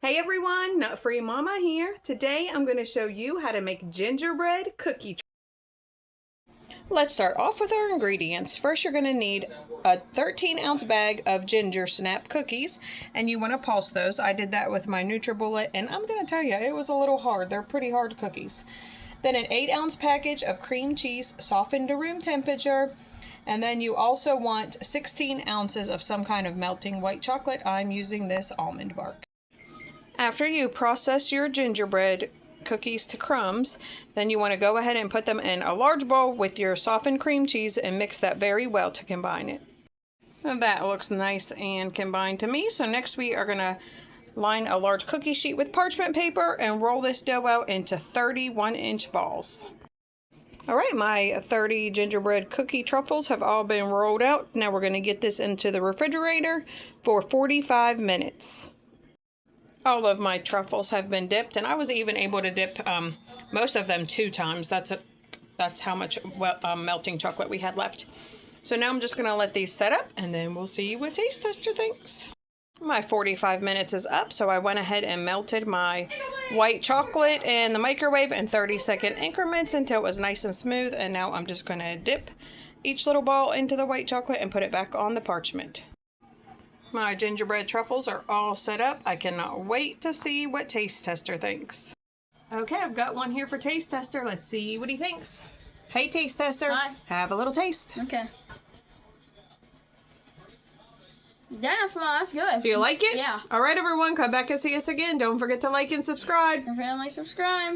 Hey everyone, Nut Free Mama here. Today I'm going to show you how to make gingerbread cookie. Let's start off with our ingredients. First you're going to need a 13-ounce bag of gingersnap cookies, and you want to pulse those. I did that with my NutriBullet, and I'm going to tell you, it was a little hard. They're pretty hard cookies. Then an 8-ounce package of cream cheese softened to room temperature. And then you also want 16 ounces of some kind of melting white chocolate. I'm using this almond bark. After you process your gingerbread cookies to crumbs, then you want to go ahead and put them in a large bowl with your softened cream cheese and mix that very well to combine it. And that looks nice and combined to me. So next we are going to line a large cookie sheet with parchment paper and roll this dough out into 31-inch balls. Alright, my 30 gingerbread cookie truffles have all been rolled out. Now we're going to get this into the refrigerator for 45 minutes. All of my truffles have been dipped, and I was even able to dip most of them 2 times. That's how much melting chocolate we had left. So now I'm just going to let these set up, and then we'll see what Taste Tester thinks. My 45 minutes is up, so I went ahead and melted my white chocolate in the microwave in 30-second increments until it was nice and smooth. And now I'm just going to dip each little ball into the white chocolate and put it back on the parchment. My gingerbread truffles are all set up. I cannot wait to see what Taste Tester thinks. Okay, I've got one here for Taste Tester. Let's see what he thinks. Hey, Taste Tester. Hi. Have a little taste. Okay. Damn, that's good. Do you like it? Yeah. All right, everyone, come back and see us again. Don't forget to like and subscribe. Don't forget to like, subscribe.